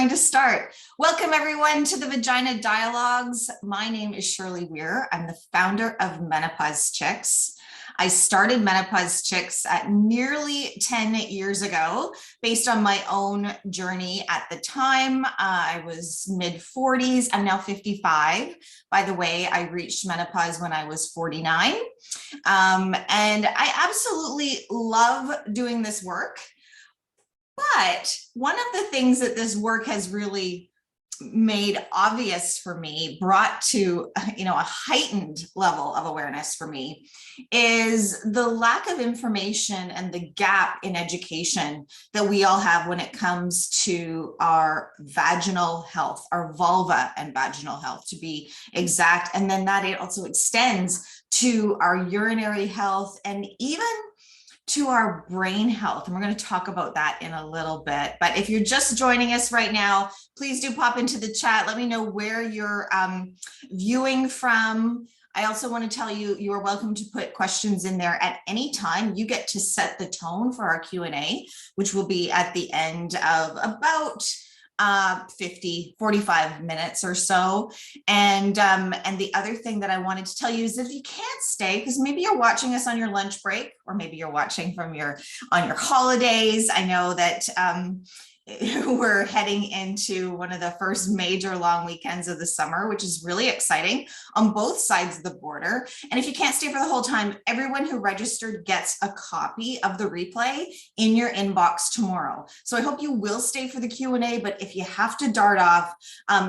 going to start. Welcome everyone to the Vagina Dialogues. My name is Shirley Weir. I'm the founder of Menopause Chicks. I started Menopause Chicks nearly 10 years ago based on my own journey at the time. I was mid-40s. I'm now 55. By the way, I reached menopause when I was 49. And I absolutely love doing this work. But one of the things that this work has really made obvious for me, brought to a heightened level of awareness for me, is the lack of information and the gap in education that we all have when it comes to our vaginal health, our vulva and vaginal health to be exact. And then that it also extends to our urinary health and even to our brain health. And we're going to talk about that in a little bit. But if you're just joining us right now, please do pop into the chat. Let me know where you're viewing from. I also want to tell you, you are welcome to put questions in there at any time. You get to set the tone for our Q&A, which will be at the end of about 45 minutes or so. And the other thing that I wanted to tell you is if you can't stay, because maybe you're watching us on your lunch break, or maybe you're watching from on your holidays. I know that we're heading into one of the first major long weekends of the summer, which is really exciting on both sides of the border. And if you can't stay for the whole time, everyone who registered gets a copy of the replay in your inbox tomorrow. So I hope you will stay for the Q&A, but if you have to dart off,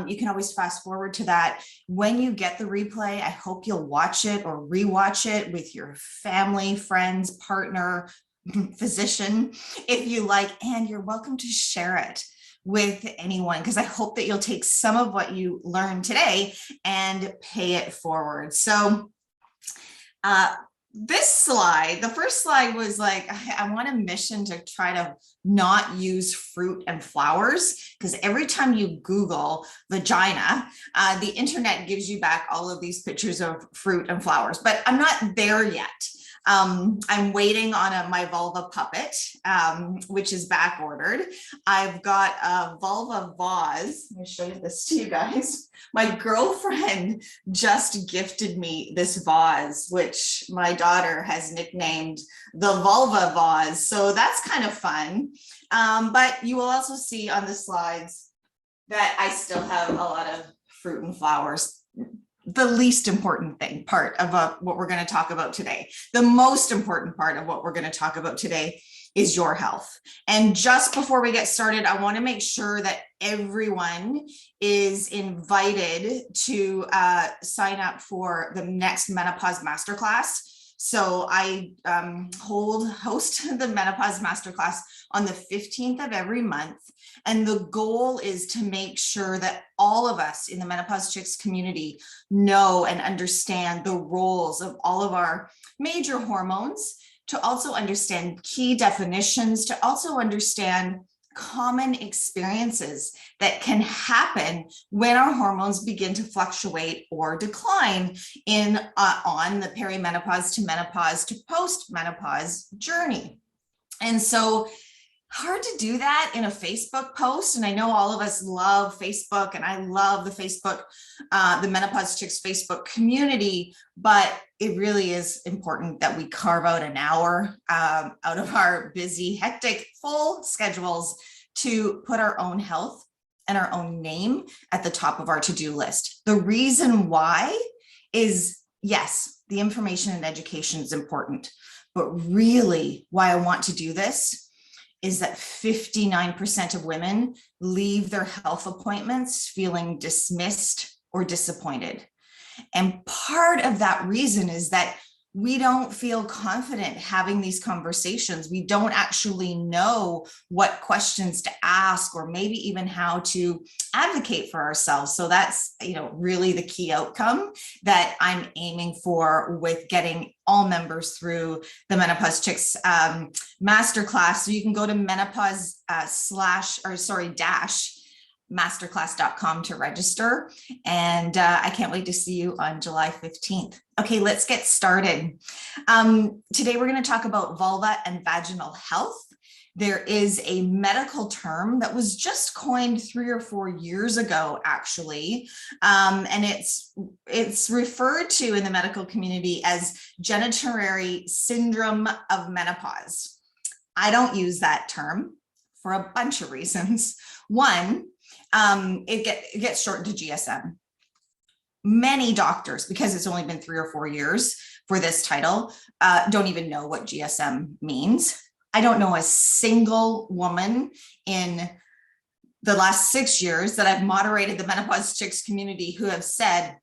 you can always fast forward to that. When you get the replay, I hope you'll watch it or rewatch it with your family, friends, partner, physician, if you like, and you're welcome to share it with anyone, because I hope that you'll take some of what you learned today and pay it forward. So this slide, the first slide was like, I'm on a mission to try to not use fruit and flowers, because every time you Google vagina, the internet gives you back all of these pictures of fruit and flowers, but I'm not there yet. I'm waiting on my vulva puppet, which is back ordered. I've got a vulva vase. Let me show you this to you guys. My girlfriend just gifted me this vase, which my daughter has nicknamed the vulva vase. So that's kind of fun. But you will also see on the slides that I still have a lot of fruit and flowers. The least important part of what we're going to talk about today. The most important part of what we're going to talk about today is your health. And just before we get started, I want to make sure that everyone is invited to sign up for the next Menopause Masterclass. So I host the Menopause Masterclass on the 15th of every month. And the goal is to make sure that all of us in the Menopause Chicks community know and understand the roles of all of our major hormones, to also understand key definitions, to also understand common experiences that can happen when our hormones begin to fluctuate or decline on the perimenopause to menopause to post-menopause journey. And so hard to do that in a Facebook post. And I know all of us love Facebook, and I love the Facebook, the Menopause Chicks Facebook community, but it really is important that we carve out an hour out of our busy, hectic, full schedules to put our own health and our own name at the top of our to-do list. The reason why is, yes, the information and education is important, but really why I want to do this is that 59% of women leave their health appointments feeling dismissed or disappointed. And part of that reason is that we don't feel confident having these conversations. We don't actually know what questions to ask, or maybe even how to advocate for ourselves. So that's, really the key outcome that I'm aiming for with getting all members through the Menopause Chicks Masterclass. So you can go to menopause masterclass.com to register. And I can't wait to see you on July 15th. Okay, let's get started. Today we're going to talk about vulva and vaginal health. there is a medical term that was just coined 3 or 4 years ago, actually, and it's referred to in the medical community as genitourinary syndrome of menopause. I don't use that term for a bunch of reasons. One, it gets shortened to GSM. Many doctors, because it's only been 3 or 4 years for this title, don't even know what GSM means. I don't know a single woman in the last 6 years that I've moderated the Menopause Chicks community who have said,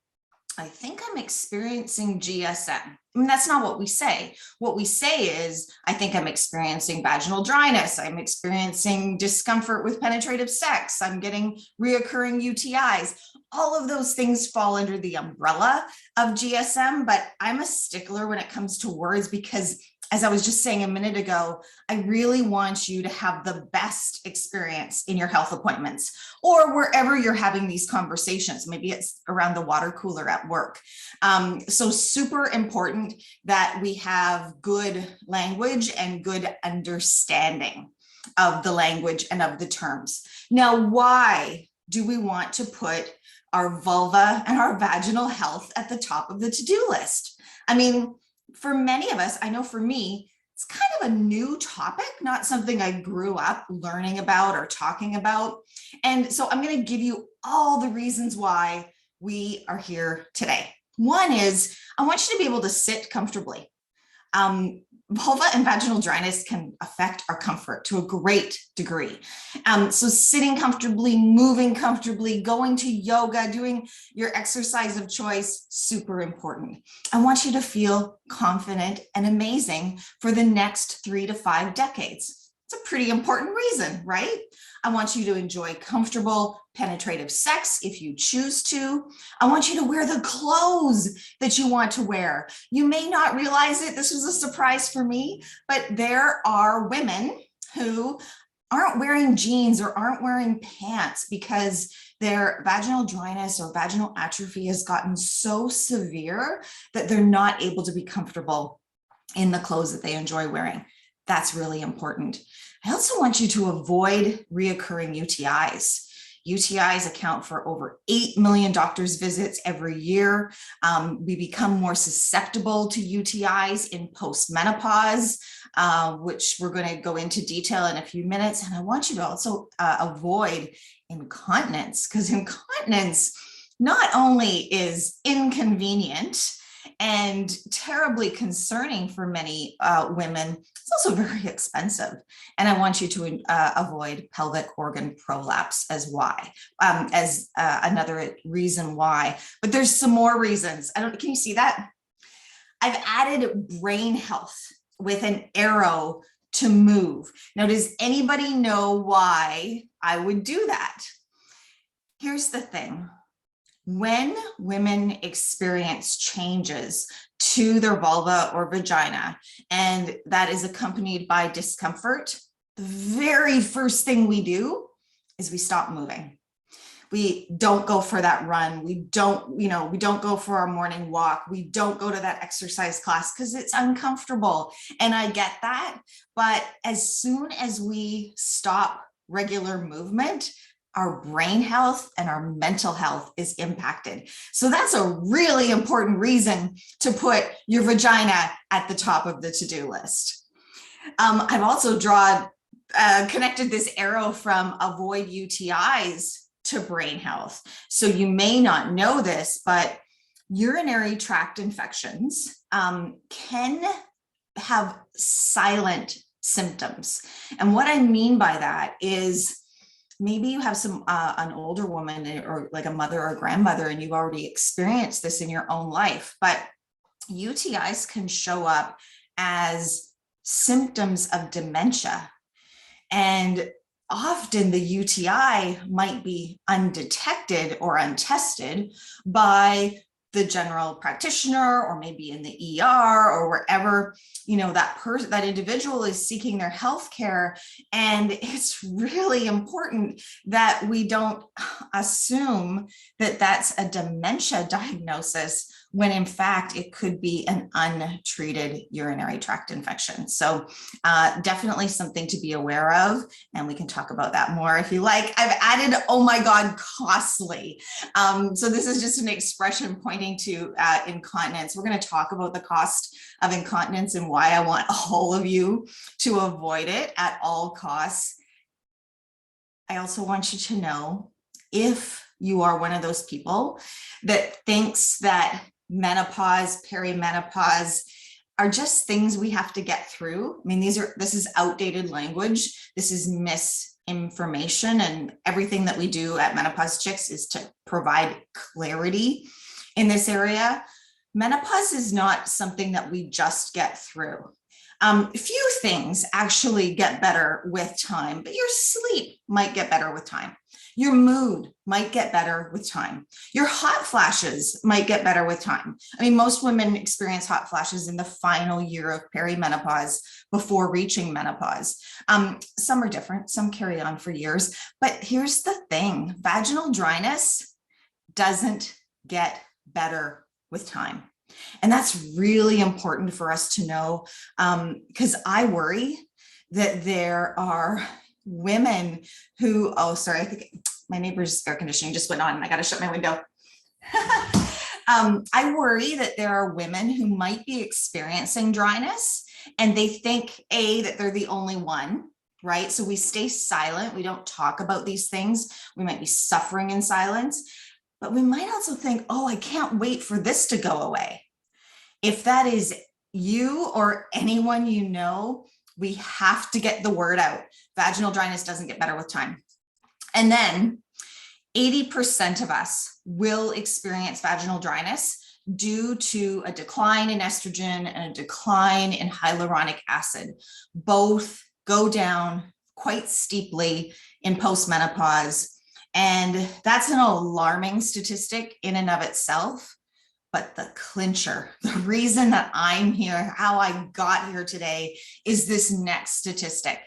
I think I'm experiencing GSM. I mean, that's not what we say. What we say is, I think I'm experiencing vaginal dryness. I'm experiencing discomfort with penetrative sex. I'm getting reoccurring UTIs. All of those things fall under the umbrella of GSM, but I'm a stickler when it comes to words because, as I was just saying a minute ago, I really want you to have the best experience in your health appointments or wherever you're having these conversations. Maybe it's around the water cooler at work. So super important that we have good language and good understanding of the language and of the terms. Now, why do we want to put our vulva and our vaginal health at the top of the to-do list? I mean, for many of us, I know for me, it's kind of a new topic, not something I grew up learning about or talking about. And so I'm going to give you all the reasons why we are here today. One is I want you to be able to sit comfortably. Vulva and vaginal dryness can affect our comfort to a great degree. So sitting comfortably, moving comfortably, going to yoga, doing your exercise of choice, super important. I want you to feel confident and amazing for the next 3 to 5 decades. It's a pretty important reason, right? I want you to enjoy comfortable, penetrative sex if you choose to. I want you to wear the clothes that you want to wear. You may not realize it. This was a surprise for me, but there are women who aren't wearing jeans or aren't wearing pants because their vaginal dryness or vaginal atrophy has gotten so severe that they're not able to be comfortable in the clothes that they enjoy wearing. That's really important. I also want you to avoid reoccurring UTIs. UTIs account for over 8 million doctor's visits every year. We become more susceptible to UTIs in postmenopause, which we're going to go into detail in a few minutes. And I want you to also avoid incontinence, because incontinence not only is inconvenient and terribly concerning for many women, it's also very expensive. And I want you to avoid pelvic organ prolapse as another reason why. But there's some more reasons. Can you see that? I've added brain health with an arrow to move. Now, does anybody know why I would do that? Here's the thing. When women experience changes to their vulva or vagina, and that is accompanied by discomfort, the very first thing we do is we stop moving. We don't go for that run. We don't go for our morning walk. We don't go to that exercise class because it's uncomfortable. And I get that. But as soon as we stop regular movement, our brain health and our mental health is impacted. So that's a really important reason to put your vagina at the top of the to-do list. I've also connected this arrow from avoid UTIs to brain health. So you may not know this, but urinary tract infections can have silent symptoms. And what I mean by that is, maybe you have an older woman or like a mother or a grandmother, and you've already experienced this in your own life, but UTIs can show up as symptoms of dementia. And often the UTI might be undetected or untested by the general practitioner, or maybe in the ER or wherever, that individual is seeking their health care. And it's really important that we don't assume that that's a dementia diagnosis when in fact it could be an untreated urinary tract infection. So definitely something to be aware of, and we can talk about that more if you like. I've added, oh my God, costly. So this is just an expression pointing to incontinence. We're going to talk about the cost of incontinence and why I want all of you to avoid it at all costs. I also want you to know, if you are one of those people that thinks that menopause, perimenopause are just things we have to get through. I mean, this is outdated language. This is misinformation, and everything that we do at Menopause Chicks is to provide clarity in this area. Menopause is not something that we just get through. Few things actually get better with time, but your sleep might get better with time. Your mood might get better with time. Your hot flashes might get better with time. I mean, most women experience hot flashes in the final year of perimenopause before reaching menopause. Some are different, some carry on for years, but here's the thing, vaginal dryness doesn't get better with time. And that's really important for us to know, because I worry that there are women who, oh, sorry, I think my neighbor's air conditioning just went on and I got to shut my window. I worry that there are women who might be experiencing dryness and they think, A, that they're the only one, right? So we stay silent. We don't talk about these things. We might be suffering in silence, but we might also think, oh, I can't wait for this to go away. If that is you or anyone you know, we have to get the word out. Vaginal dryness doesn't get better with time. And then 80% of us will experience vaginal dryness due to a decline in estrogen and a decline in hyaluronic acid. Both go down quite steeply in postmenopause. And that's an alarming statistic in and of itself. But the clincher, the reason that I'm here, how I got here today, is this next statistic.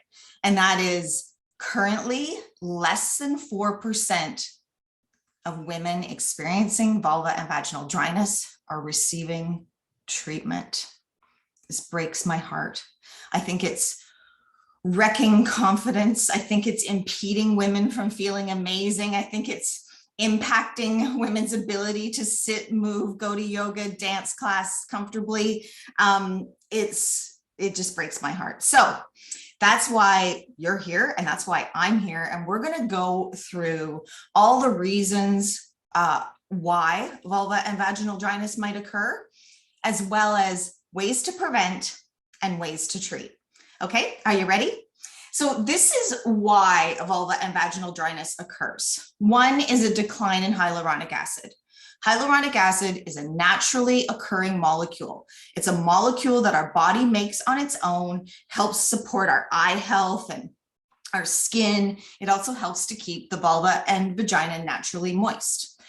And that is currently less than 4% of women experiencing vulva and vaginal dryness are receiving treatment. This breaks my heart. I think it's wrecking confidence. I think it's impeding women from feeling amazing. I think it's impacting women's ability to sit, move, go to yoga, dance class comfortably. It just breaks my heart. So that's why you're here and that's why I'm here. And we're going to go through all the reasons why vulva and vaginal dryness might occur, as well as ways to prevent and ways to treat. Okay, are you ready? So this is why vulva and vaginal dryness occurs. One is a decline in hyaluronic acid. Hyaluronic acid is a naturally occurring molecule. It's a molecule that our body makes on its own, helps support our eye health and our skin. It also helps to keep the vulva and vagina naturally moist.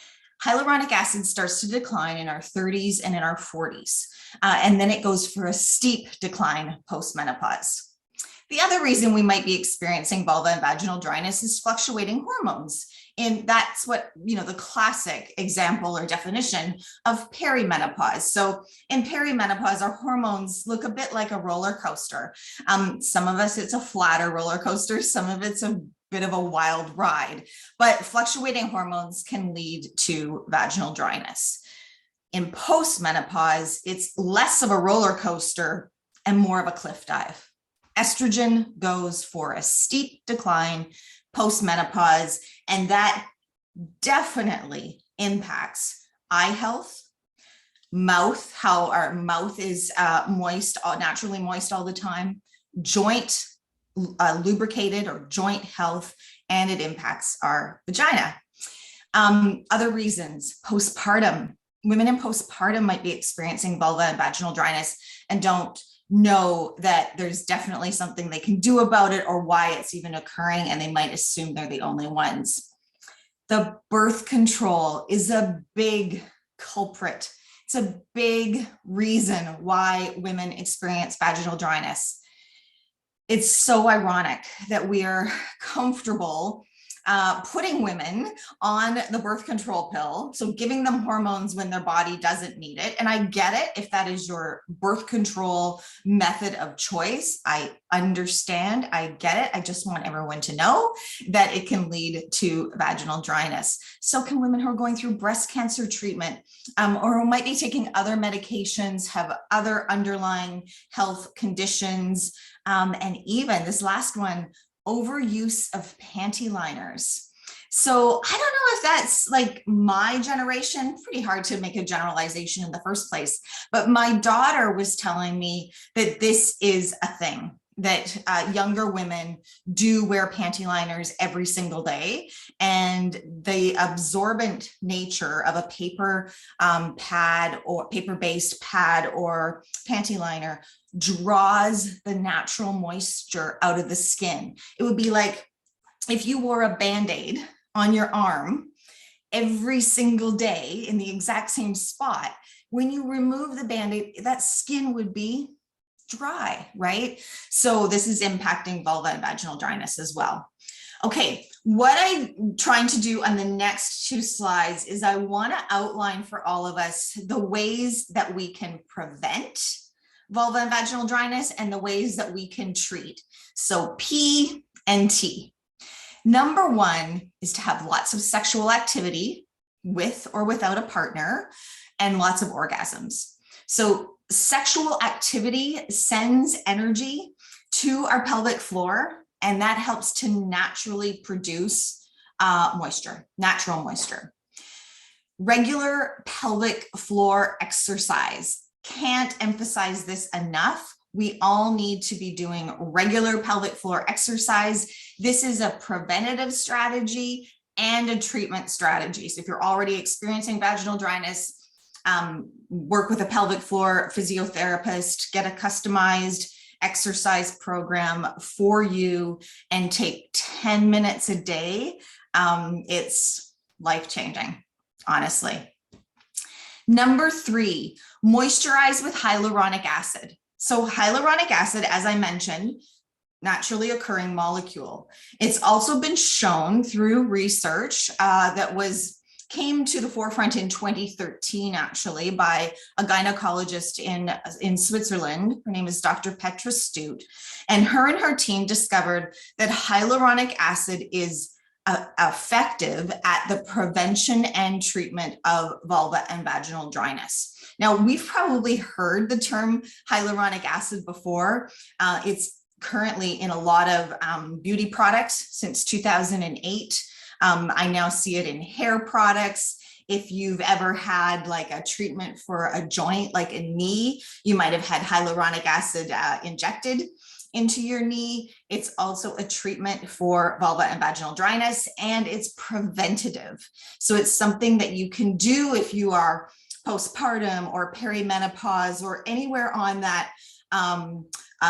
Hyaluronic acid starts to decline in our 30s and in our 40s, and then it goes for a steep decline post-menopause. The other reason we might be experiencing vulva and vaginal dryness is fluctuating hormones. And that's what, the classic example or definition of perimenopause. So in perimenopause, our hormones look a bit like a roller coaster. Some of us, it's a flatter roller coaster. Some of it's a bit of a wild ride, but fluctuating hormones can lead to vaginal dryness. In postmenopause, it's less of a roller coaster and more of a cliff dive. Estrogen goes for a steep decline post-menopause, and that definitely impacts eye health, mouth, how our mouth is moist, naturally moist all the time, joint lubricated or joint health, and it impacts our vagina. Other reasons, postpartum. Women in postpartum might be experiencing vulva and vaginal dryness and don't know that there's definitely something they can do about it or why it's even occurring, and they might assume they're the only ones. The birth control is a big culprit. It's a big reason why women experience vaginal dryness. It's so ironic that we are comfortable putting women on the birth control pill, so giving them hormones when their body doesn't need it. And I get it if that is your birth control method of choice. I understand, I get it. I just want everyone to know that it can lead to vaginal dryness. So can women who are going through breast cancer treatment, or who might be taking other medications, have other underlying health conditions, and even this last one, overuse of panty liners. So I don't know if that's like my generation, pretty hard to make a generalization in the first place, but my daughter was telling me that this is a thing, that younger women do wear panty liners every single day, and the absorbent nature of a paper pad or paper-based pad or panty liner draws the natural moisture out of the skin. It would be like if you wore a Band-Aid on your arm every single day in the exact same spot. When you remove the Band-Aid, that skin would be dry, right? So this is impacting vulva and vaginal dryness as well. Okay, what I'm trying to do on the next two slides is I want to outline for all of us the ways that we can prevent vulva and vaginal dryness and the ways that we can treat. So P and T. Number one is to have lots of sexual activity with or without a partner and lots of orgasms. So sexual activity sends energy to our pelvic floor, and that helps to naturally produce moisture, natural moisture. Regular pelvic floor exercise. Can't emphasize this enough. We all need to be doing regular pelvic floor exercise. This is a preventative strategy and a treatment strategy. So if you're already experiencing vaginal dryness, work with a pelvic floor physiotherapist, get a customized exercise program for you, and take 10 minutes a day. It's life-changing, honestly. Number three, moisturize with hyaluronic acid. So hyaluronic acid, as I mentioned, naturally occurring molecule. It's also been shown through research that came to the forefront in 2013, actually, by a gynecologist in Switzerland. Her name is Dr. Petra Stute. And her team discovered that hyaluronic acid is effective at the prevention and treatment of vulva and vaginal dryness. Now, we've probably heard the term hyaluronic acid before. It's currently in a lot of beauty products since 2008. I now see it in hair products. If you've ever had like a treatment for a joint, like a knee, you might have had hyaluronic acid injected into your knee. It's also a treatment for vulva and vaginal dryness, and it's preventative. So it's something that you can do if you are postpartum or perimenopause or anywhere on that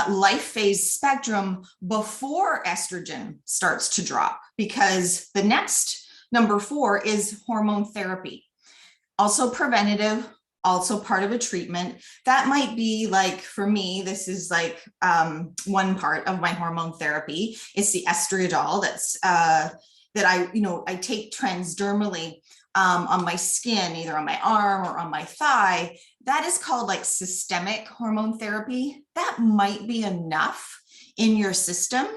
life phase spectrum before estrogen starts to drop, because the next number 4 is hormone therapy. Also preventative, also part of a treatment. That might be like, for me, this is like one part of my hormone therapy. It's the estriadol that I take transdermally on my skin, either on my arm or on my thigh. That is called like systemic hormone therapy. That might be enough in your system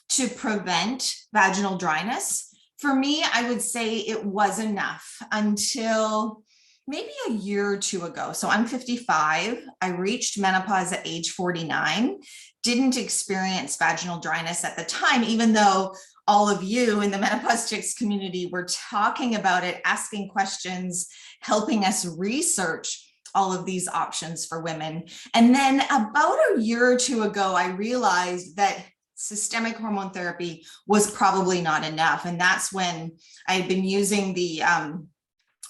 to prevent vaginal dryness. For me, I would say it was enough until maybe a year or two ago. So I'm 55. I reached menopause at age 49, didn't experience vaginal dryness at the time, even though all of you in the Menopause Chicks community were talking about it, asking questions, helping us research all of these options for women. And then about a year or two ago, I realized that systemic hormone therapy was probably not enough. And that's when I had been using the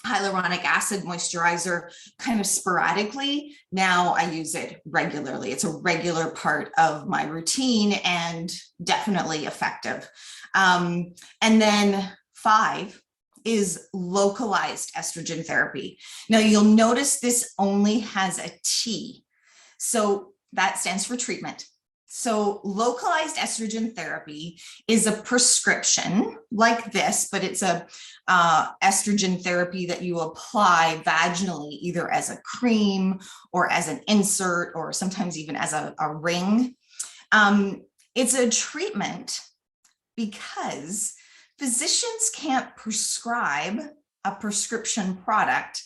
hyaluronic acid moisturizer kind of sporadically. Now I use it regularly. It's a regular part of my routine and definitely effective. And then 5 is localized estrogen therapy. Now you'll notice this only has a T. So that stands for treatment. So localized estrogen therapy is a prescription like this, but it's a estrogen therapy that you apply vaginally, either as a cream or as an insert, or sometimes even as a ring. It's a treatment because physicians can't prescribe a prescription product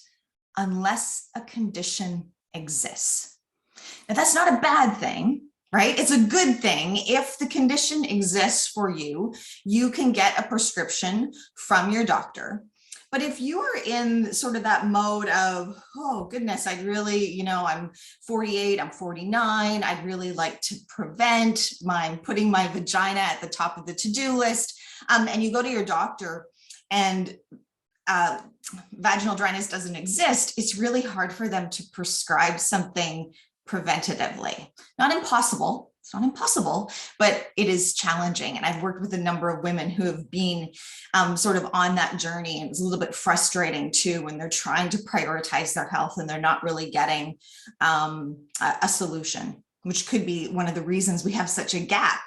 unless a condition exists. Now, that's not a bad thing, right? It's a good thing. If the condition exists for you, you can get a prescription from your doctor. But if you are in sort of that mode of, oh goodness, I'd really, I'm 48, I'm 49, I'd really like to prevent putting my vagina at the top of the to-do list, and you go to your doctor and vaginal dryness doesn't exist, it's really hard for them to prescribe something preventatively. Not impossible. It's not impossible, but it is challenging. And I've worked with a number of women who have been sort of on that journey. And it's a little bit frustrating too, when they're trying to prioritize their health and they're not really getting a solution, which could be one of the reasons we have such a gap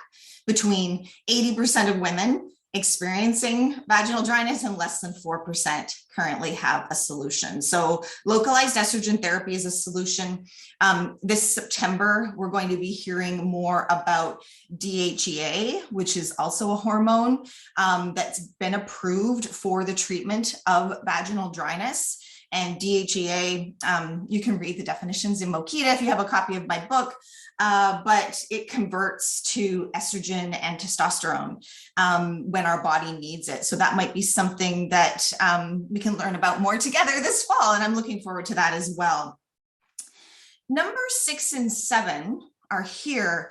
between 80% of women experiencing vaginal dryness and less than 4% currently have a solution. So localized estrogen therapy is a solution. This September, we're going to be hearing more about DHEA, which is also a hormone that's been approved for the treatment of vaginal dryness. And DHEA, you can read the definitions in Mochita if you have a copy of my book, but it converts to estrogen and testosterone when our body needs it. So that might be something that we can learn about more together this fall, and I'm looking forward to that as well. Number 6 and 7 are here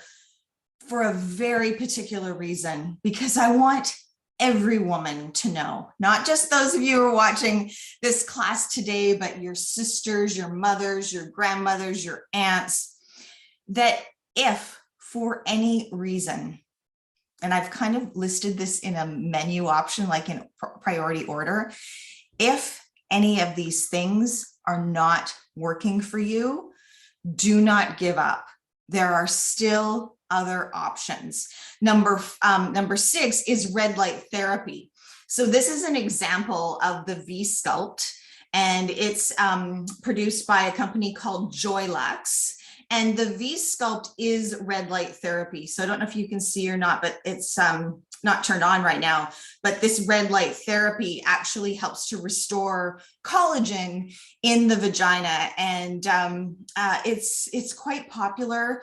for a very particular reason, because I want every woman to know, not just those of you who are watching this class today, but your sisters, your mothers, your grandmothers, your aunts, that if for any reason, and I've kind of listed this in a menu option, like in priority order, if any of these things are not working for you, do not give up. There are still other options. Number 6 is red light therapy. So this is an example of the V-Sculpt, and it's produced by a company called Joylux. And the V-Sculpt is red light therapy. So I don't know if you can see or not, but it's not turned on right now. But this red light therapy actually helps to restore collagen in the vagina. And it's quite popular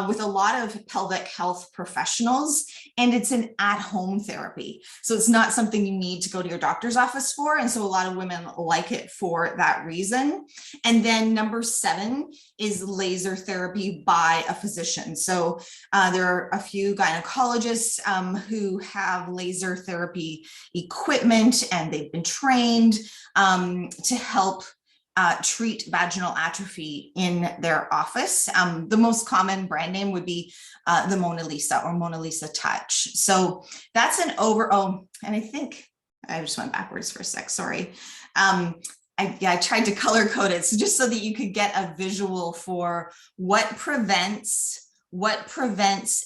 with a lot of pelvic health professionals. And it's an at-home therapy. So it's not something you need to go to your doctor's office for. And so a lot of women like it for that reason. And then number 7 is laser therapy by a physician. So there are a few gynecologists who have laser therapy equipment, and they've been trained to help treat vaginal atrophy in their office. The most common brand name would be the Mona Lisa or Mona Lisa Touch. So that's an and I think I just went backwards for a sec, sorry. I tried to color code it, so just so that you could get a visual for what prevents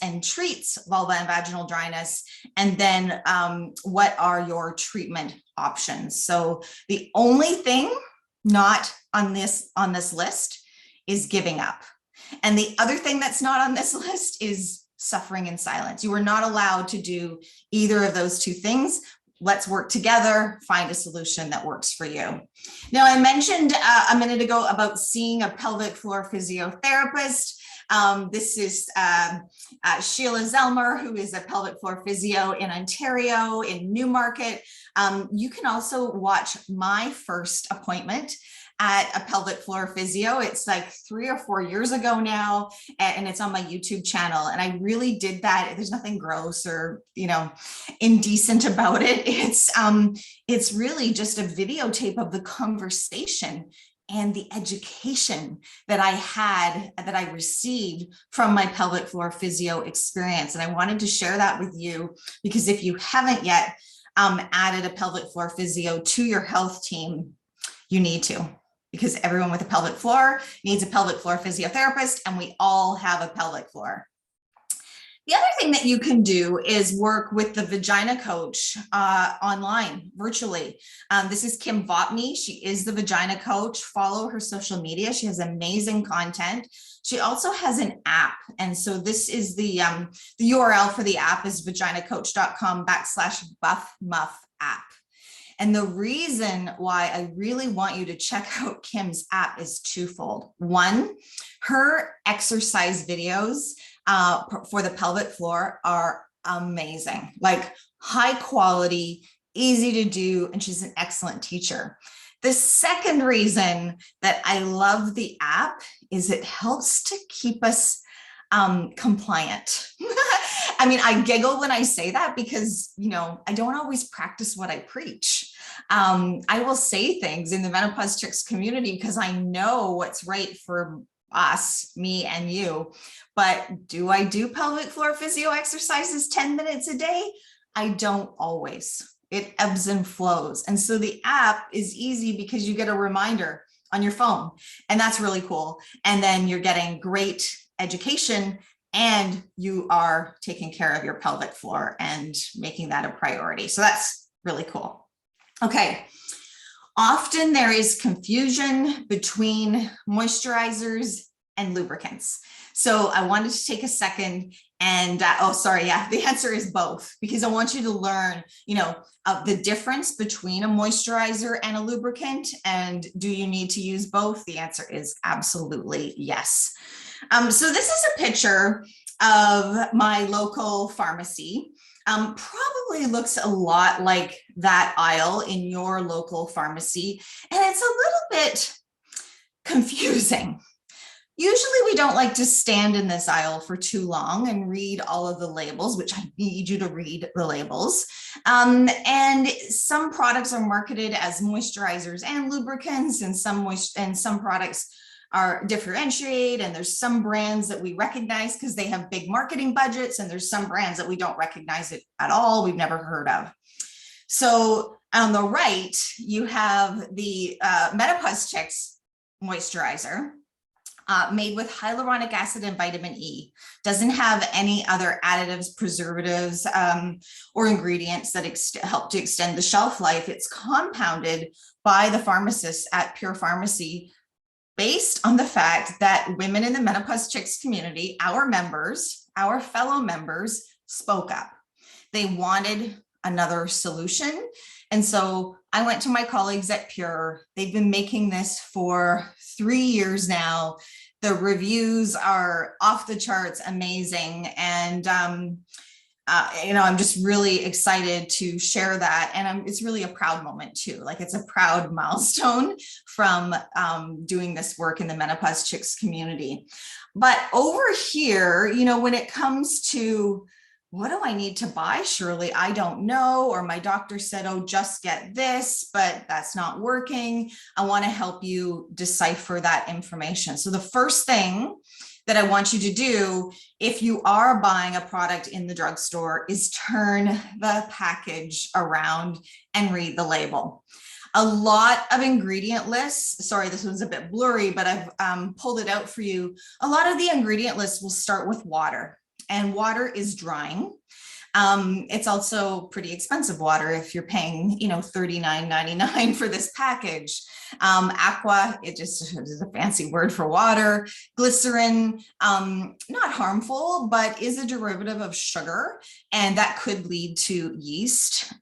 and treats vulva and vaginal dryness, and then what are your treatment options. So the only thing not on this list is giving up. And the other thing that's not on this list is suffering in silence. You are not allowed to do either of those two things. Let's work together, find a solution that works for you. Now, I mentioned a minute ago about seeing a pelvic floor physiotherapist. This is Sheila Zelmer, who is a pelvic floor physio in Ontario, in Newmarket. You can also watch my first appointment at a pelvic floor physio. It's like 3 or 4 years ago now, and it's on my YouTube channel. And I really did that. There's nothing gross or, indecent about it. It's really just a videotape of the conversation and the education that I received from my pelvic floor physio experience. And I wanted to share that with you, because if you haven't yet added a pelvic floor physio to your health team, you need to, because everyone with a pelvic floor needs a pelvic floor physiotherapist, and we all have a pelvic floor. The other thing that you can do is work with the Vagina Coach online, virtually. This is Kim Votney. She is the Vagina Coach. Follow her social media. She has amazing content. She also has an app. And so this is the URL for the app is vaginacoach.com/buffmuff app. And the reason why I really want you to check out Kim's app is twofold. One, her exercise videos for the pelvic floor are amazing, like high quality, easy to do, and she's an excellent teacher. The second reason that I love the app is it helps to keep us compliant. I mean, I giggle when I say that because, you know, I don't always practice what I preach. I will say things in the Menopause Chicks community because I know what's right for us, me and you. But do I do pelvic floor physio exercises 10 minutes a day? I don't always. It ebbs and flows. And so the app is easy because you get a reminder on your phone, and that's really cool. And then you're getting great education and you are taking care of your pelvic floor and making that a priority. So that's really cool. Okay. Often there is confusion between moisturizers and lubricants. So I wanted to take a second and, the answer is both, because I want you to learn, the difference between a moisturizer and a lubricant. And do you need to use both? The answer is absolutely yes. So this is a picture of my local pharmacy. Probably looks a lot like that aisle in your local pharmacy. And it's a little bit confusing. Usually we don't like to stand in this aisle for too long and read all of the labels, which I need you to read the labels. And some products are marketed as moisturizers and lubricants, and some products are differentiated, and there's some brands that we recognize because they have big marketing budgets, and there's some brands that we don't recognize it at all, we've never heard of. So on the right, you have the Menopause Chicks moisturizer. Made with hyaluronic acid and vitamin E. Doesn't have any other additives, preservatives, or ingredients that help to extend the shelf life. It's compounded by the pharmacist at Pure Pharmacy based on the fact that women in the Menopause Chicks community, our members, our fellow members, spoke up. They wanted another solution. And so I went to my colleagues at Pure. They've been making this for 3 years now. The reviews are off the charts, amazing. And, I'm just really excited to share that. And it's really a proud moment too. Like, it's a proud milestone from doing this work in the Menopause Chicks community. But over here, when it comes to what do I need to buy? Surely I don't know. Or my doctor said, oh, just get this, but that's not working. I want to help you decipher that information. So the first thing that I want you to do, if you are buying a product in the drugstore, is turn the package around and read the label. A lot of ingredient lists, sorry, this one's a bit blurry, but I've pulled it out for you. A lot of the ingredient lists will start with water. And water is drying. It's also pretty expensive water if you're paying, $39.99 for this package. Aqua, it just is a fancy word for water. Glycerin, not harmful, but is a derivative of sugar, and that could lead to yeast.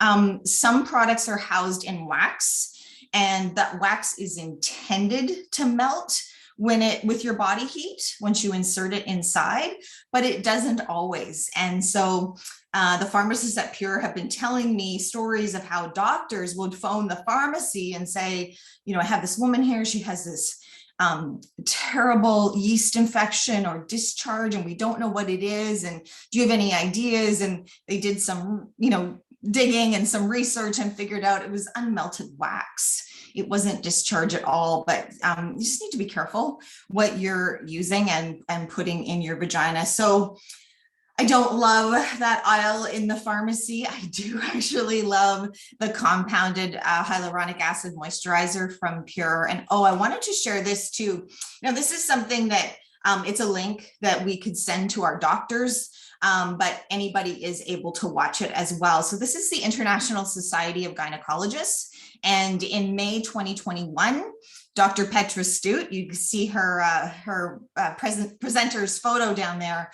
Some products are housed in wax, and that wax is intended to melt with your body heat, once you insert it inside, but it doesn't always. And so the pharmacists at Pure have been telling me stories of how doctors would phone the pharmacy and say, I have this woman here, she has this terrible yeast infection or discharge, and we don't know what it is. And do you have any ideas? And they did some, digging and some research and figured out it was unmelted wax. It wasn't discharge at all, but you just need to be careful what you're using and putting in your vagina. So I don't love that aisle in the pharmacy. I do actually love the compounded hyaluronic acid moisturizer from Pure. And I wanted to share this too. Now, this is something that It's a link that we could send to our doctors, but anybody is able to watch it as well. So this is the International Society of Gynecologists. And in May 2021, Dr. Petra Stute, you can see her presenter's photo down there,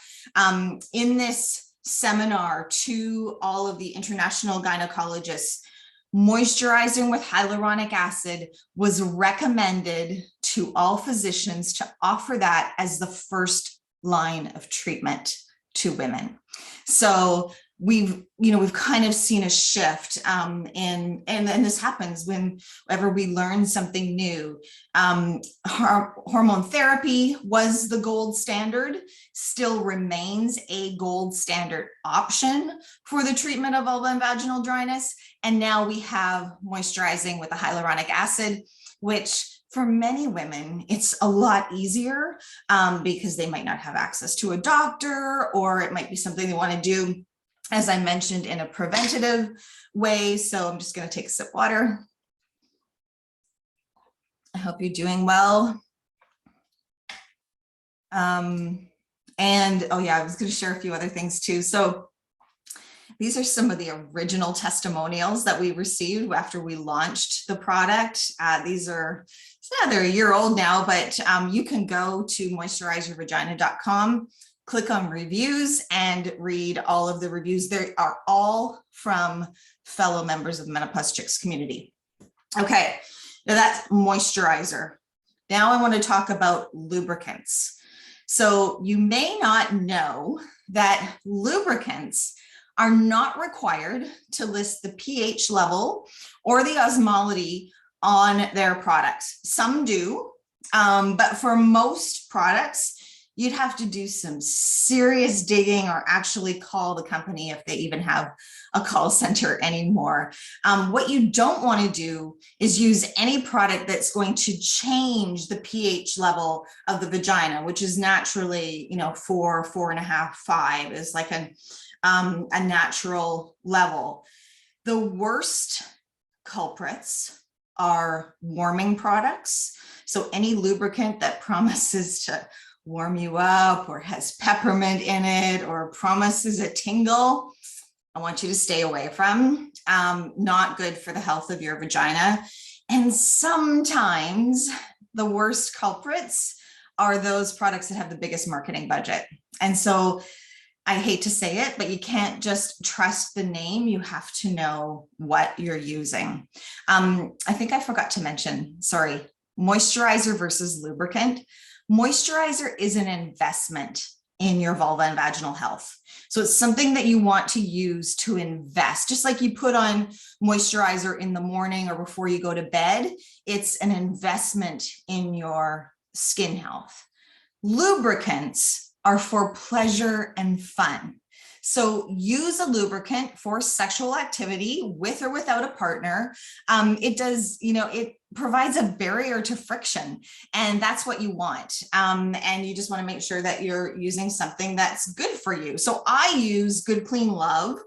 in this seminar to all of the international gynecologists, moisturizing with hyaluronic acid was recommended to all physicians to offer that as the first line of treatment to women. So we've kind of seen a shift, and this happens whenever we learn something new. Hormone therapy was the gold standard, still remains a gold standard option for the treatment of vulva and vaginal dryness. And now we have moisturizing with a hyaluronic acid, which for many women, it's a lot easier because they might not have access to a doctor, or it might be something they want to do, as I mentioned, in a preventative way. So I'm just going to take a sip of water. I hope you're doing well. And oh yeah, I was going to share a few other things too. So these are some of the original testimonials that we received after we launched the product. These are, they're a year old now, but you can go to moisturizervagina.com, click on reviews, and read all of the reviews. They are all from fellow members of the Menopause Chicks community. Okay, now that's moisturizer. Now I want to talk about lubricants. So you may not know that lubricants are not required to list the pH level or the osmolality on their products. Some do, but for most products, you'd have to do some serious digging or actually call the company if they even have a call center anymore. What you don't want to do is use any product that's going to change the pH level of the vagina, which is naturally, 4, 4.5, 5 is like a natural level. The worst culprits are warming products. So any lubricant that promises to warm you up or has peppermint in it or promises a tingle, I want you to stay away from. Not good for the health of your vagina. And sometimes the worst culprits are those products that have the biggest marketing budget. And so I hate to say it, but you can't just trust the name. You have to know what you're using. I think I forgot to mention, sorry, moisturizer versus lubricant. Moisturizer is an investment in your vulva and vaginal health. So it's something that you want to use to invest, just like you put on moisturizer in the morning or before you go to bed. It's an investment in your skin health. Lubricants are for pleasure and fun. So use a lubricant for sexual activity with or without a partner. It does, it provides a barrier to friction, and that's what you want. And you just want to make sure that you're using something that's good for you. So I use Good Clean Love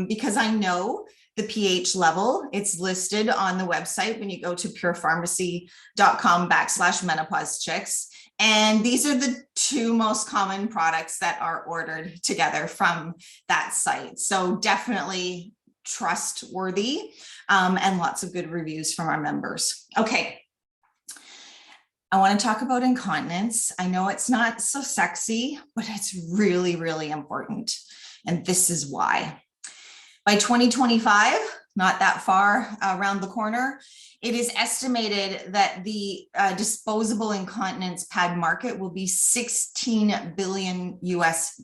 because I know the pH level. It's listed on the website when you go to purepharmacy.com/menopause chicks. And these are the two most common products that are ordered together from that site. So definitely trustworthy, and lots of good reviews from our members. Okay. I want to talk about incontinence. I know it's not so sexy, but it's really, really important. And this is why. By 2025, not that far around the corner, it is estimated that the disposable incontinence pad market will be $16 billion US.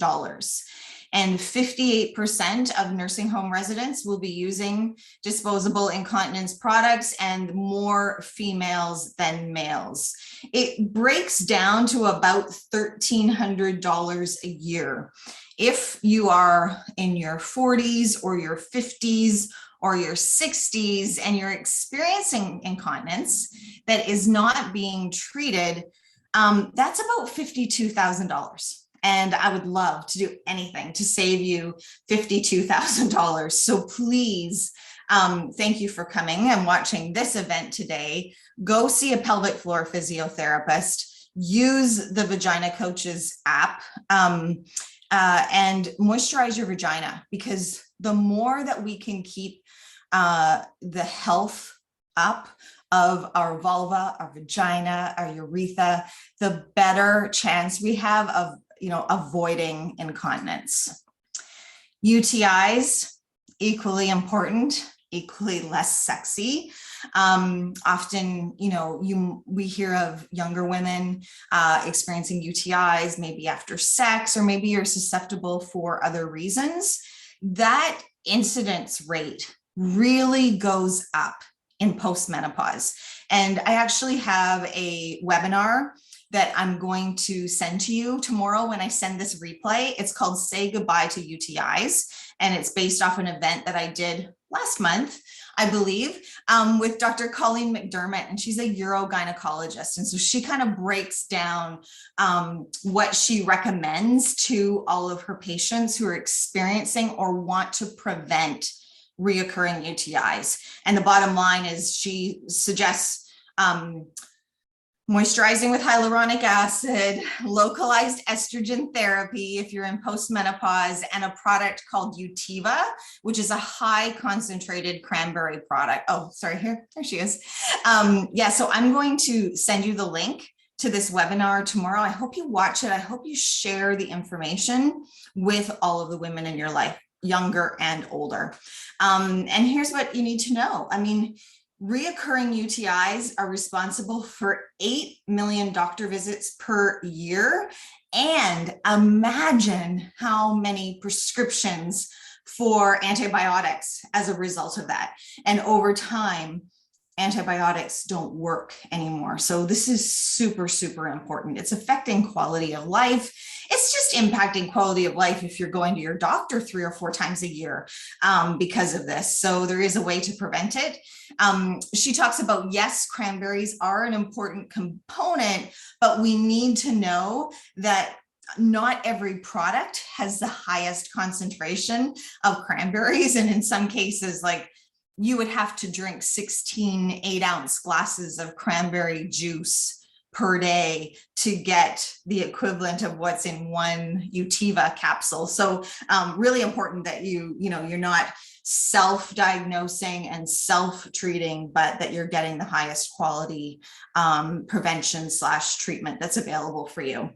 And 58% of nursing home residents will be using disposable incontinence products, and more females than males. It breaks down to about $1,300 a year. If you are in your 40s or your 50s or your 60s and you're experiencing incontinence that is not being treated, that's about $52,000. And I would love to do anything to save you $52,000. So please, thank you for coming and watching this event today. Go see a pelvic floor physiotherapist. use the Vagina Coaches app and moisturize your vagina, because the more that we can keep the health up of our vulva, our vagina, our urethra, the better chance we have of, avoiding incontinence. UTIs, equally important, equally less sexy. Often, we hear of younger women experiencing UTIs, maybe after sex, or maybe you're susceptible for other reasons. That incidence rate really goes up in postmenopause. And I actually have a webinar that I'm going to send to you tomorrow when I send this replay. It's called Say Goodbye to UTIs. And it's based off an event that I did last month, I believe, with Dr. Colleen McDermott, and she's a urogynecologist. And so she kind of breaks down what she recommends to all of her patients who are experiencing or want to prevent reoccurring UTIs. And the bottom line is she suggests moisturizing with hyaluronic acid, localized estrogen therapy if you're in postmenopause, and a product called Utiva, which is a high concentrated cranberry product. Oh, sorry, there she is. So I'm going to send you the link to this webinar tomorrow. I hope you watch it. I hope you share the information with all of the women in your life, younger and older. And here's what you need to know. Reoccurring UTIs are responsible for 8 million doctor visits per year. And imagine how many prescriptions for antibiotics as a result of that. And over time, antibiotics don't work anymore. So this is super, super important. It's affecting quality of life. It's just impacting quality of life if you're going to your doctor 3 or 4 times a year because of this. So there is a way to prevent it. She talks about, yes, cranberries are an important component, but we need to know that not every product has the highest concentration of cranberries. And in some cases, like, you would have to drink 16 8-ounce glasses of cranberry juice per day to get the equivalent of what's in one Utiva capsule. So really important that you're not self-diagnosing and self-treating, but that you're getting the highest quality prevention / treatment that's available for you.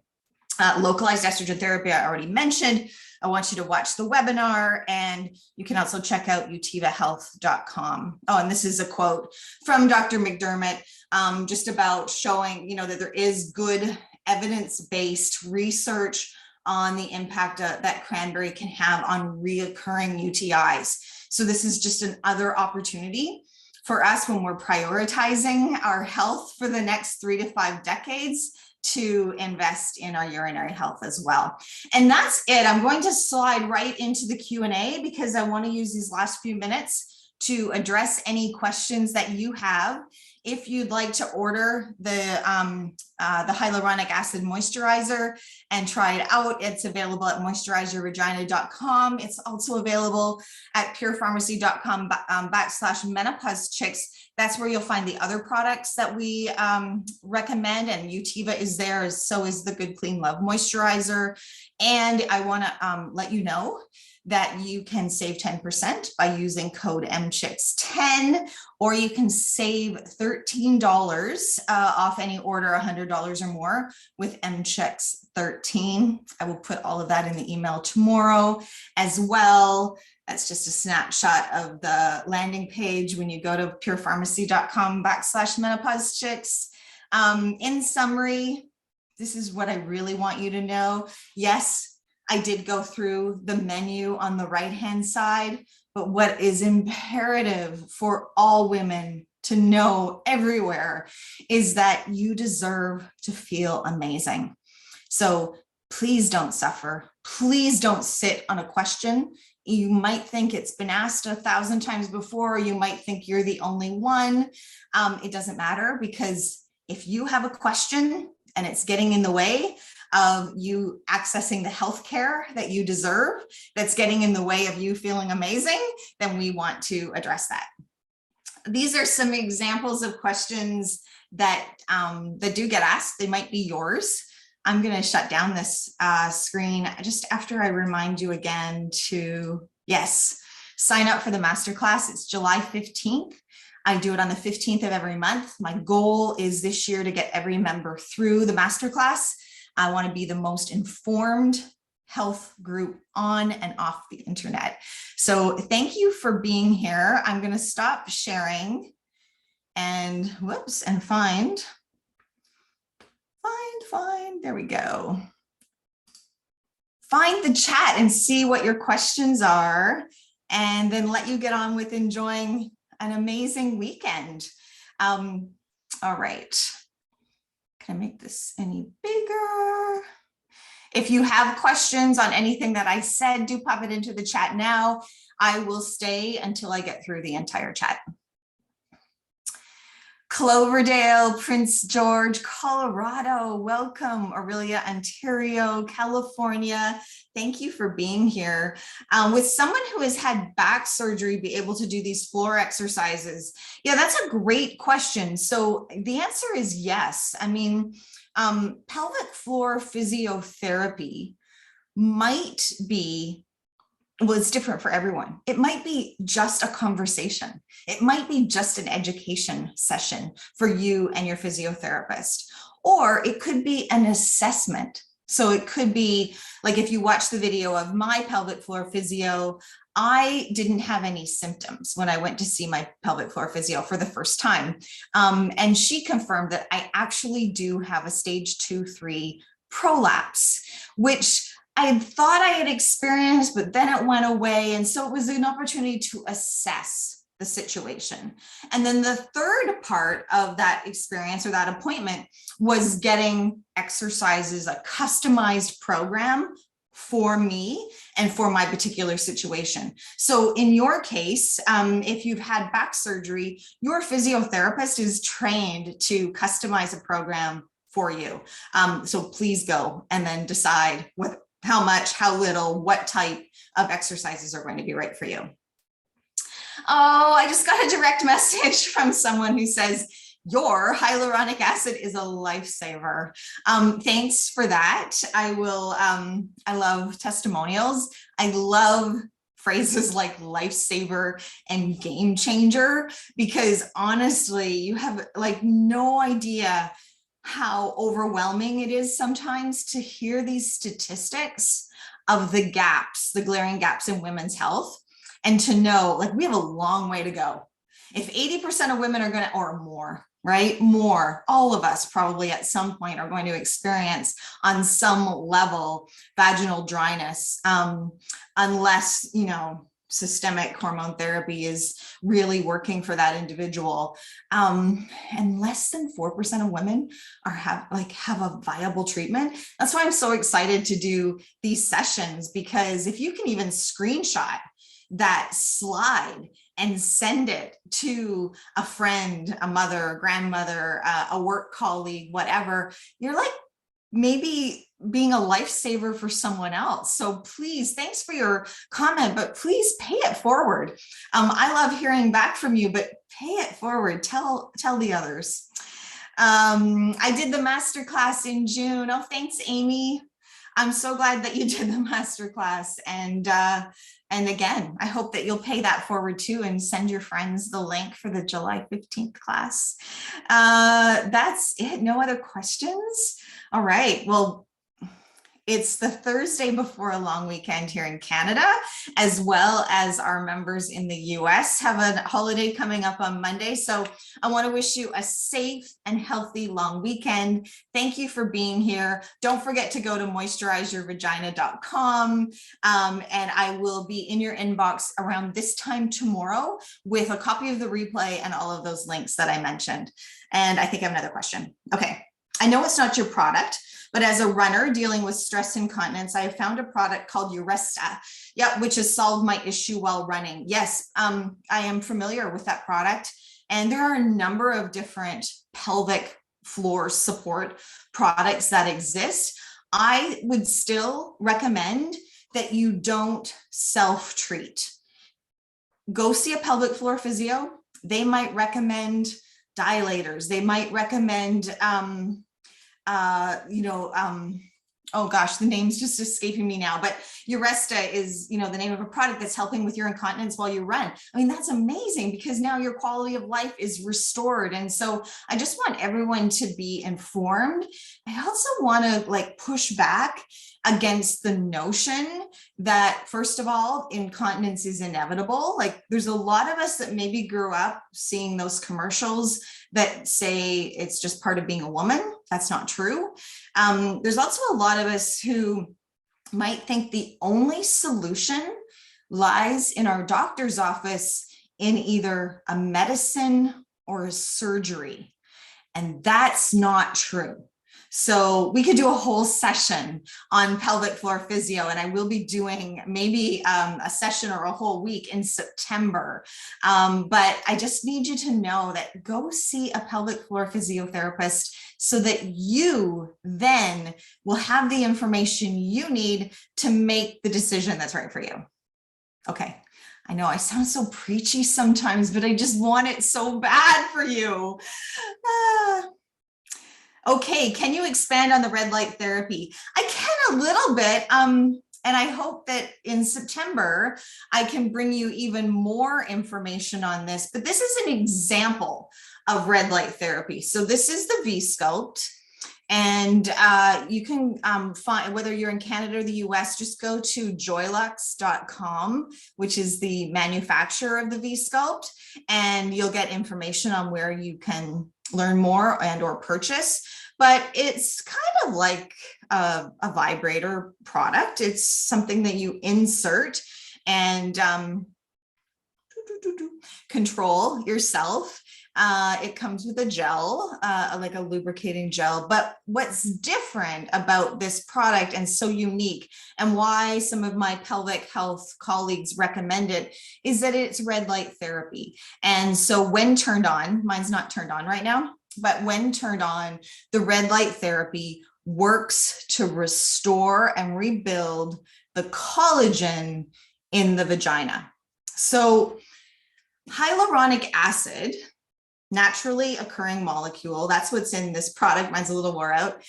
Localized estrogen therapy, I already mentioned. I want you to watch the webinar, and you can also check out utivahealth.com. Oh, and this is a quote from Dr. McDermott, just about showing, that there is good evidence-based research on the impact that cranberry can have on reoccurring UTIs. So this is just another opportunity for us when we're prioritizing our health for the next 3 to 5 decades to invest in our urinary health as well. And that's it. I'm going to slide right into the Q&A because I want to use these last few minutes to address any questions that you have. If you'd like to order the hyaluronic acid moisturizer and try it out, it's available at moisturizervagina.com. It's also available at purepharmacy.com /menopause chicks. That's where you'll find the other products that we recommend, and Utiva is there, so is the Good Clean Love moisturizer. And I want to let you know that you can save 10% by using code MCHICKS10, or you can save $13 off any order $100 or more with MCHICKS13. I will put all of that in the email tomorrow as well. That's just a snapshot of the landing page when you go to purepharmacy.com /menopause chicks. In summary, this is what I really want you to know. Yes, I did go through the menu on the right-hand side, but what is imperative for all women to know everywhere is that you deserve to feel amazing. So please don't suffer. Please don't sit on a question. You might think it's been asked 1,000 times before, or you might think you're the only one. It doesn't matter, because if you have a question and it's getting in the way of you accessing the healthcare that you deserve, that's getting in the way of you feeling amazing, then we want to address that. These are some examples of questions that that do get asked. They might be yours. I'm going to shut down this screen just after I remind you again to, yes, sign up for the masterclass. It's July 15th. I do it on the 15th of every month. My goal is this year to get every member through the masterclass. I want to be the most informed health group on and off the internet. So thank you for being here. I'm going to stop sharing and whoops, and find, there we go. Find the chat and see what your questions are, and then let you get on with enjoying an amazing weekend. All right. Can I make this any bigger? If you have questions on anything that I said, do pop it into the chat now. I will stay until I get through the entire chat. Cloverdale, Prince George, Colorado, welcome. Aurelia, Ontario, California. Thank you for being here. With someone who has had back surgery, be able to do these floor exercises? Yeah, that's a great question. So the answer is yes. I mean, pelvic floor physiotherapy might be, well, it's different for everyone. It might be just a conversation. It might be just an education session for you and your physiotherapist, or it could be an assessment. So it could be like if you watch the video of my pelvic floor physio, I didn't have any symptoms when I went to see my pelvic floor physio for the first time. And she confirmed that I actually do have a stage 2-3 prolapse, which I thought I had experienced, but then it went away. And so it was an opportunity to assess the situation. And then the third part of that experience or that appointment was getting exercises, a customized program for me and for my particular situation. So in your case, if you've had back surgery, your physiotherapist is trained to customize a program for you. So please go and then decide how much, how little, what type of exercises are going to be right for you. Oh, I just got a direct message from someone who says, your hyaluronic acid is a lifesaver. Thanks for that. I will, I love testimonials. I love phrases like lifesaver and game changer, because honestly, you have like no idea how overwhelming it is sometimes to hear these statistics of the gaps, the glaring gaps in women's health, and to know like we have a long way to go. If 80% of women are going to, or more, right? More, all of us probably at some point are going to experience on some level vaginal dryness, unless, you know, systemic hormone therapy is really working for that individual. And less than 4% of women have a viable treatment. That's why I'm so excited to do these sessions, because if you can even screenshot that slide and send it to a friend, a mother, a grandmother, a work colleague, whatever, you're like maybe being a lifesaver for someone else. So please, thanks for your comment, but please pay it forward. I love hearing back from you, but pay it forward. Tell the others. I did the masterclass in June. Oh, thanks, Amy. I'm so glad that you did the masterclass. And again, I hope that you'll pay that forward too and send your friends the link for the July 15th class. That's it. No other questions? All right. Well, it's the Thursday before a long weekend here in Canada, as well as our members in the US have a holiday coming up on Monday. So I want to wish you a safe and healthy long weekend. Thank you for being here. Don't forget to go to moisturizervagina.com, and I will be in your inbox around this time tomorrow with a copy of the replay and all of those links that I mentioned. And I think I have another question. Okay. I know it's not your product, but as a runner dealing with stress incontinence, I have found a product called Uresta, which has solved my issue while running. Yes, I am familiar with that product. And there are a number of different pelvic floor support products that exist. I would still recommend that you don't self-treat. Go see a pelvic floor physio. They might recommend dilators. They might recommend, oh gosh, the name's just escaping me now, but Uresta is, the name of a product that's helping with your incontinence while you run. I mean, that's amazing because now your quality of life is restored. And so I just want everyone to be informed. I also want to push back against the notion that, first of all, incontinence is inevitable. There's a lot of us that maybe grew up seeing those commercials that say it's just part of being a woman. That's not true. There's also a lot of us who might think the only solution lies in our doctor's office in either a medicine or a surgery. And that's not true. So we could do a whole session on pelvic floor physio, and I will be doing maybe a session or a whole week in September. But I just need you to know that go see a pelvic floor physiotherapist so that you then will have the information you need to make the decision that's right for you. Okay. I know I sound so preachy sometimes, but I just want it so bad for you. Okay, can you expand on the red light therapy? I can a little bit, and I hope that in September, I can bring you even more information on this, but this is an example of red light therapy. So this is the V-Sculpt, and you can find, whether you're in Canada or the US, just go to joylux.com, which is the manufacturer of the V-Sculpt, and you'll get information on where you can learn more and or purchase. But it's kind of like a vibrator product. It's something that you insert and control yourself. It comes with a gel, like a lubricating gel. But what's different about this product and so unique, and why some of my pelvic health colleagues recommend it, is that it's red light therapy. And so when turned on, mine's not turned on right now, but when turned on, the red light therapy works to restore and rebuild the collagen in the vagina. So hyaluronic acid, naturally occurring molecule, that's what's in this product. Mine's a little wore out.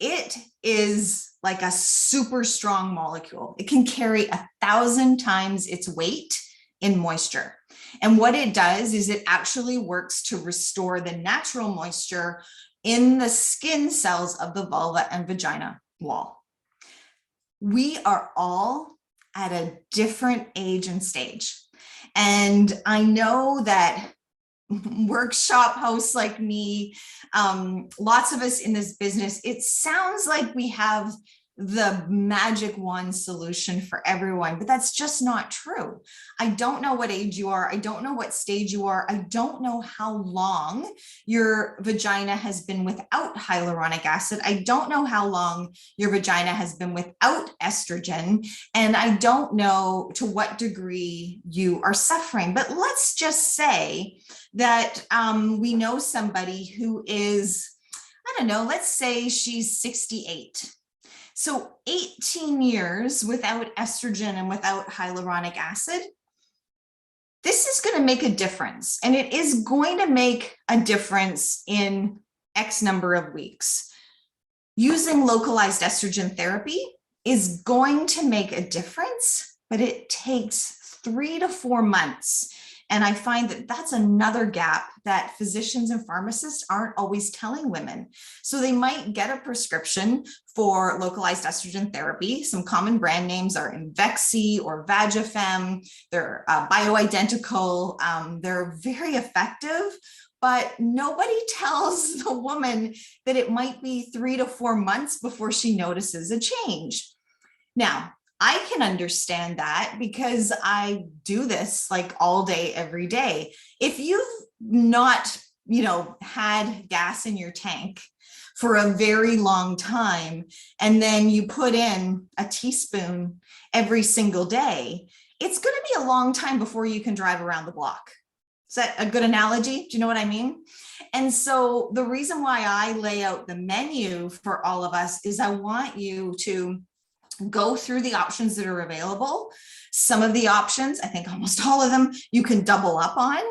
It is like a super strong molecule. It can carry 1,000 times its weight in moisture. And what it does is it actually works to restore the natural moisture in the skin cells of the vulva and vagina wall. We are all at a different age and stage. And I know that workshop hosts like me, lots of us in this business, it sounds like we have the magic wand solution for everyone, but that's just not true. I don't know what age you are. I don't know what stage you are. I don't know how long your vagina has been without hyaluronic acid. I don't know how long your vagina has been without estrogen. And I don't know to what degree you are suffering. But let's just say that we know somebody who is, I don't know, let's say she's 68. So 18 years without estrogen and without hyaluronic acid, this is going to make a difference. And it is going to make a difference in X number of weeks. Using localized estrogen therapy is going to make a difference, but it takes 3 to 4 months. And I find that that's another gap that physicians and pharmacists aren't always telling women. So they might get a prescription for localized estrogen therapy. Some common brand names are Imvexxy or Vagifem. They're bioidentical. They're very effective, but nobody tells the woman that it might be 3 to 4 months before she notices a change. Now, I can understand that because I do this like all day, every day. If you've not, had gas in your tank for a very long time, and then you put in a teaspoon every single day, it's going to be a long time before you can drive around the block. Is that a good analogy? Do you know what I mean? And so the reason why I lay out the menu for all of us is I want you to go through the options that are available, Some of the options, I think almost all of them, you can double up on.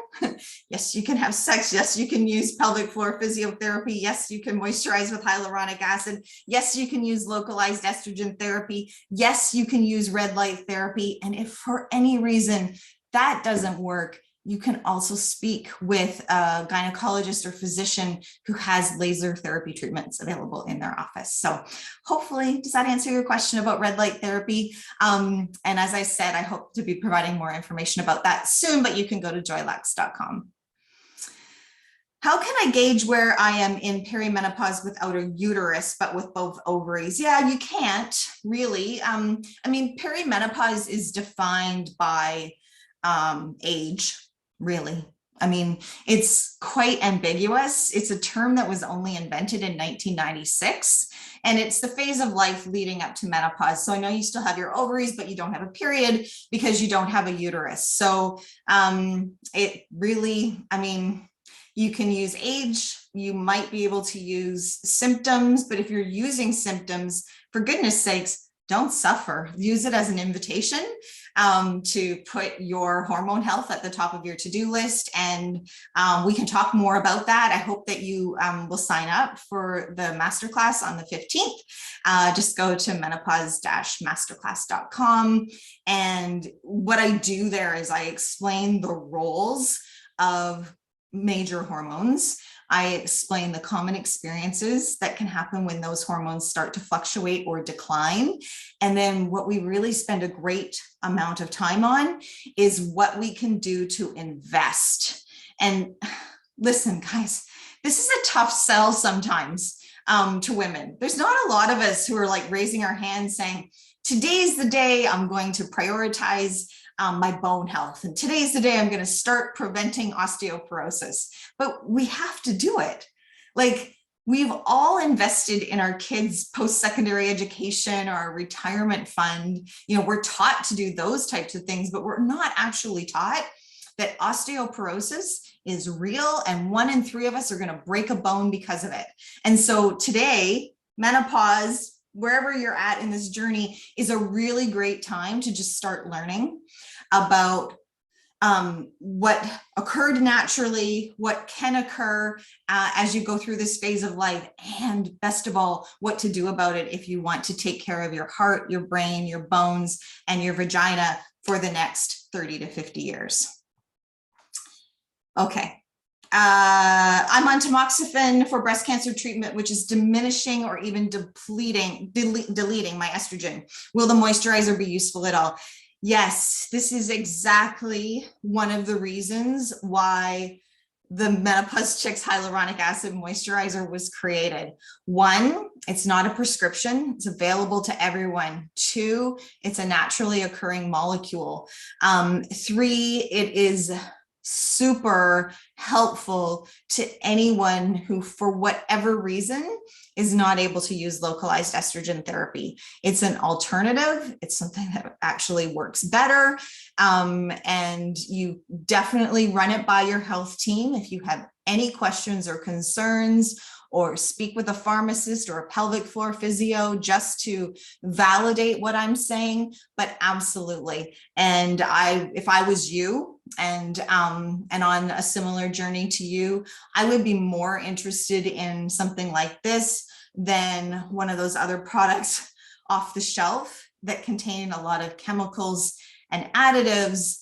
Yes, you can have sex. Yes, you can use pelvic floor physiotherapy. Yes, you can moisturize with hyaluronic acid. Yes, you can use localized estrogen therapy. Yes, you can use red light therapy. And if for any reason that doesn't work, you can also speak with a gynecologist or physician who has laser therapy treatments available in their office. So hopefully, does that answer your question about red light therapy? And as I said, I hope to be providing more information about that soon, but you can go to joylux.com. How can I gauge where I am in perimenopause without a uterus, but with both ovaries? Yeah, you can't really. I mean, perimenopause is defined by age, really. I mean, it's quite ambiguous. It's a term that was only invented in 1996, and it's the phase of life leading up to menopause. So I know you still have your ovaries, but you don't have a period because you don't have a uterus. So it really, I mean, you can use age, you might be able to use symptoms, but if you're using symptoms, for goodness sakes, don't suffer. Use it as an invitation to put your hormone health at the top of your to-do list. And we can talk more about that. I hope that you will sign up for the masterclass on the 15th. Just go to menopause-masterclass.com. And what I do there is I explain the roles of major hormones. I explain the common experiences that can happen when those hormones start to fluctuate or decline. And then what we really spend a great amount of time on is what we can do to invest. And listen, guys, this is a tough sell sometimes to women. There's not a lot of us who are like raising our hands saying, today's the day I'm going to prioritize my bone health. And today's the day I'm going to start preventing osteoporosis. But we have to do it. Like, we've all invested in our kids' post-secondary education or our retirement fund. You know, we're taught to do those types of things, but we're not actually taught that osteoporosis is real, and 1 in 3 of us are going to break a bone because of it. And so today, menopause, wherever you're at in this journey, is a really great time to just start learning about what occurred naturally, what can occur as you go through this phase of life, and best of all, what to do about it if you want to take care of your heart, your brain, your bones, and your vagina for the next 30 to 50 years. Okay. I'm on tamoxifen for breast cancer treatment, which is diminishing or even deleting my estrogen. Will the moisturizer be useful at all? Yes, this is exactly one of the reasons why the Menopause Chicks Hyaluronic Acid Moisturizer was created. 1, it's not a prescription, it's available to everyone. 2, it's a naturally occurring molecule. 3, it is super helpful to anyone who, for whatever reason, is not able to use localized estrogen therapy. It's an alternative. It's something that actually works better. And you definitely run it by your health team if you have any questions or concerns, or speak with a pharmacist or a pelvic floor physio just to validate what I'm saying. But absolutely. And if I was you and on a similar journey to you, I would be more interested in something like this than one of those other products off the shelf that contain a lot of chemicals and additives.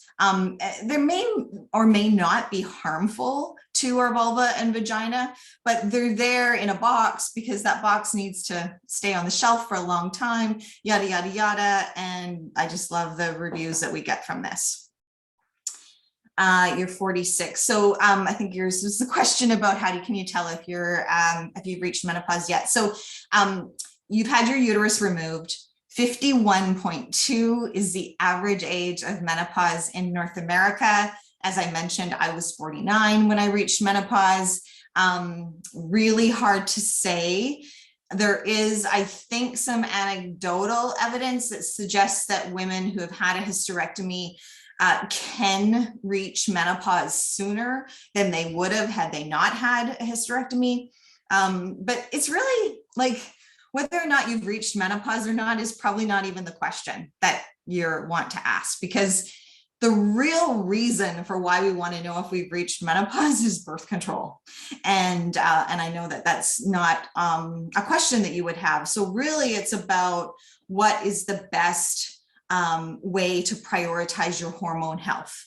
There may or may not be harmful to our vulva and vagina, but they're there in a box because that box needs to stay on the shelf for a long time, yada, yada, yada. And I just love the reviews that we get from this. You're 46. So I think yours was the question about can you tell if you've reached menopause yet? So you've had your uterus removed. 51.2 is the average age of menopause in North America. As I mentioned, I was 49 when I reached menopause. Really hard to say. There is, I think, some anecdotal evidence that suggests that women who have had a hysterectomy can reach menopause sooner than they would have had they not had a hysterectomy. But it's really like, whether or not you've reached menopause or not is probably not even the question that you want to ask, because the real reason for why we want to know if we've reached menopause is birth control. And I know that that's not a question that you would have. So really it's about what is the best way to prioritize your hormone health.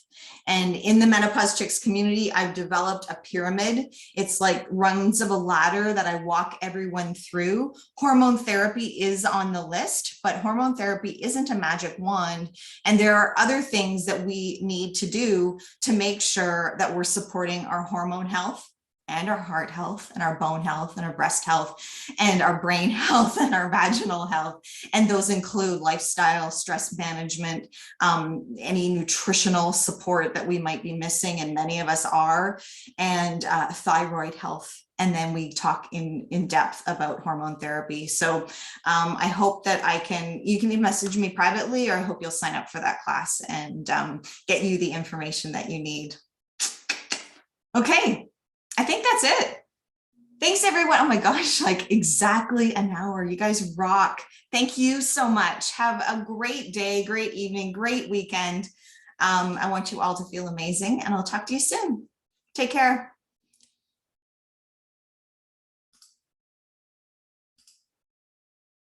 And in the Menopause Chicks community, I've developed a pyramid. It's like rungs of a ladder that I walk everyone through. Hormone therapy is on the list, but hormone therapy isn't a magic wand. And there are other things that we need to do to make sure that we're supporting our hormone health and our heart health and our bone health and our breast health and our brain health and our vaginal health. And those include lifestyle, stress management, any nutritional support that we might be missing, and many of us are, and thyroid health. And then we talk in depth about hormone therapy. So I hope that you can message me privately, or I hope you'll sign up for that class and get you the information that you need. Okay. I think that's it. Thanks, everyone. Oh my gosh, like exactly an hour. You guys rock. Thank you so much. Have a great day, great evening, great weekend. I want you all to feel amazing, and I'll talk to you soon. Take care.